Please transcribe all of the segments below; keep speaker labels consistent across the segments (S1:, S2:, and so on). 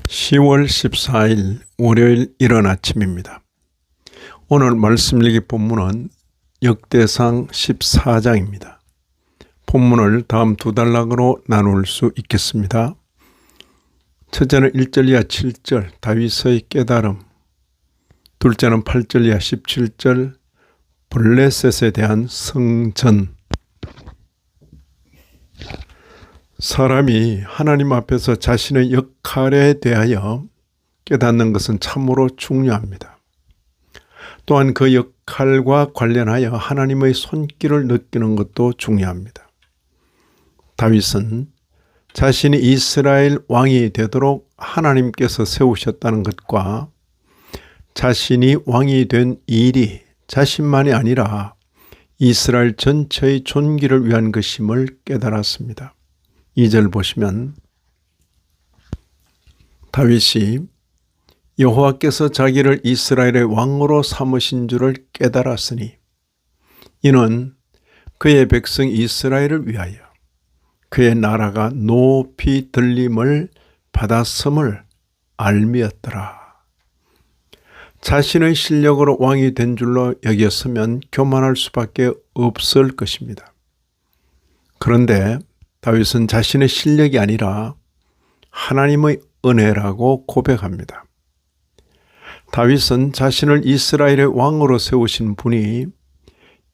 S1: 10월 14일 월요일 이른 아침입니다. 오늘 말씀 읽기 본문은 역대상 14장입니다. 본문을 다음 두 단락으로 나눌 수 있겠습니다. 첫째는 1절 이하 7절 다윗의 깨달음, 둘째는 8절 이하 17절 블레셋에 대한 성전. 사람이 하나님 앞에서 자신의 역할에 대하여 깨닫는 것은 참으로 중요합니다. 또한 그 역할과 관련하여 하나님의 손길을 느끼는 것도 중요합니다. 다윗은 자신이 이스라엘 왕이 되도록 하나님께서 세우셨다는 것과 자신이 왕이 된 일이 자신만이 아니라 이스라엘 전체의 존귀를 위한 것임을 깨달았습니다. 2절 보시면 다윗이 여호와께서 자기를 이스라엘의 왕으로 삼으신 줄을 깨달았으니 이는 그의 백성 이스라엘을 위하여 그의 나라가 높이 들림을 받았음을 알미었더라. 자신의 실력으로 왕이 된 줄로 여겼으면 교만할 수밖에 없을 것입니다. 그런데 다윗은 자신의 실력이 아니라 하나님의 은혜라고 고백합니다. 다윗은 자신을 이스라엘의 왕으로 세우신 분이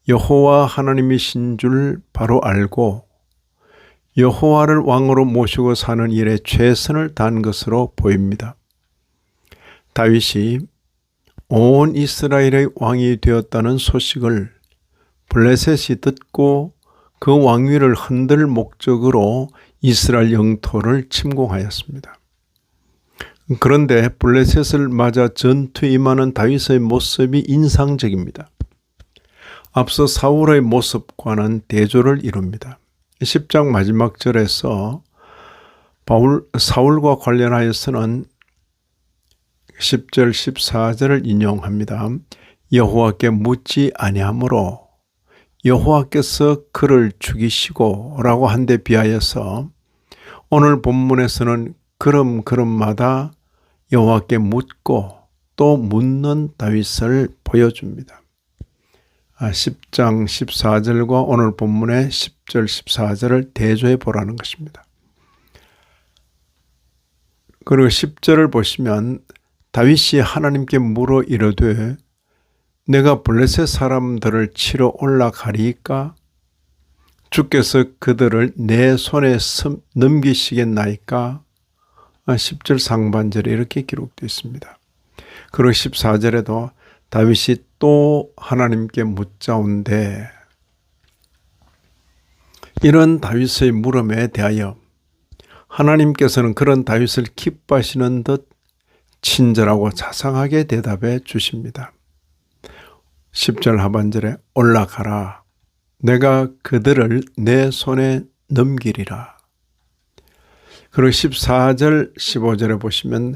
S1: 여호와 하나님이신 줄 바로 알고 여호와를 왕으로 모시고 사는 일에 최선을 다한 것으로 보입니다. 다윗이 온 이스라엘의 왕이 되었다는 소식을 블레셋이 듣고 그 왕위를 흔들 목적으로 이스라엘 영토를 침공하였습니다. 그런데 블레셋을 맞아 전투에 임하는 다윗의 모습이 인상적입니다. 앞서 사울의 모습과는 대조를 이룹니다. 10장 마지막 절에서 사울과 관련하여서는 10절 14절을 인용합니다. 여호와께 묻지 아니하므로 여호와께서 그를 죽이시고 라고 한 데 비하여서 오늘 본문에서는 걸음걸음마다 여호와께 묻고 또 묻는 다윗을 보여줍니다. 10장 14절과 오늘 본문의 10절 14절을 대조해 보라는 것입니다. 그리고 10절을 보시면 다윗이 하나님께 물어 이르되 내가 블레셋 사람들을 치러 올라가리이까? 주께서 그들을 내 손에 넘기시겠나이까? 10절 상반절에 이렇게 기록되어 있습니다. 그리고 14절에도 다윗이 또 하나님께 묻자온대. 이런 다윗의 물음에 대하여 하나님께서는 그런 다윗을 기뻐하시는 듯 친절하고 자상하게 대답해 주십니다. 10절 하반절에 올라가라. 내가 그들을 내 손에 넘기리라. 그리고 14절 15절에 보시면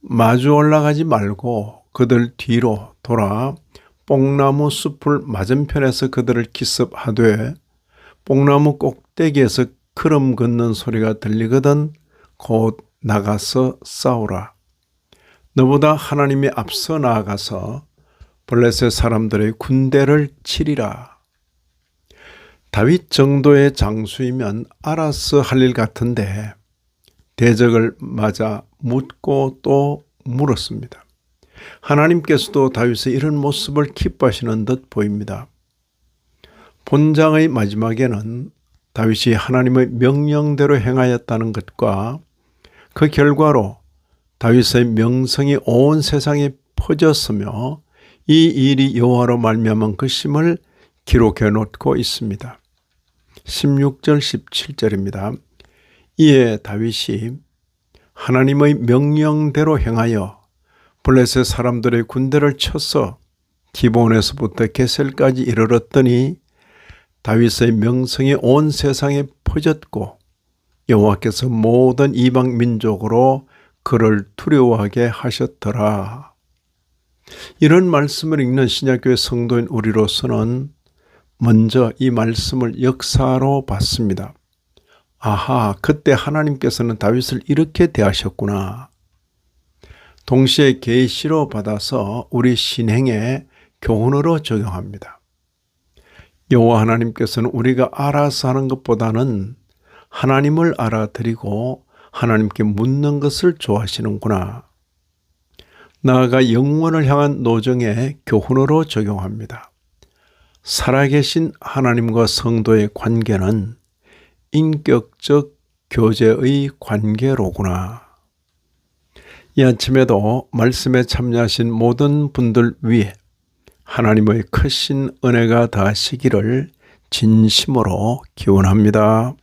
S1: 마주 올라가지 말고 그들 뒤로 돌아 뽕나무 숲을 맞은편에서 그들을 기습하되 뽕나무 꼭대기에서 걸음 걷는 소리가 들리거든 곧 나가서 싸우라. 너보다 하나님이 앞서 나아가서 블레셋 사람들의 군대를 치리라. 다윗 정도의 장수이면 알아서 할 일 같은데 대적을 맞아 묻고 또 물었습니다. 하나님께서도 다윗의 이런 모습을 기뻐하시는 듯 보입니다. 본장의 마지막에는 다윗이 하나님의 명령대로 행하였다는 것과 그 결과로 다윗의 명성이 온 세상에 퍼졌으며 이 일이 여호와로 말미암은 것임을 기록해 놓고 있습니다. 16절 17절입니다. 이에 다윗이 하나님의 명령대로 행하여 블레셋 사람들의 군대를 쳐서 기본에서부터 게셀까지 이르렀더니 다윗의 명성이 온 세상에 퍼졌고 여호와께서 모든 이방 민족으로 그를 두려워하게 하셨더라. 이런 말씀을 읽는 신약교회 성도인 우리로서는 먼저 이 말씀을 역사로 봤습니다. 아하, 그때 하나님께서는 다윗을 이렇게 대하셨구나. 동시에 계시로 받아서 우리 신행에 교훈으로 적용합니다. 여호와 하나님께서는 우리가 알아서 하는 것보다는 하나님을 알아드리고 하나님께 묻는 것을 좋아하시는구나. 나아가 영원을 향한 노정에 교훈으로 적용합니다. 살아계신 하나님과 성도의 관계는 인격적 교제의 관계로구나. 이 아침에도 말씀에 참여하신 모든 분들 위해 하나님의 크신 은혜가 더하시기를 진심으로 기원합니다.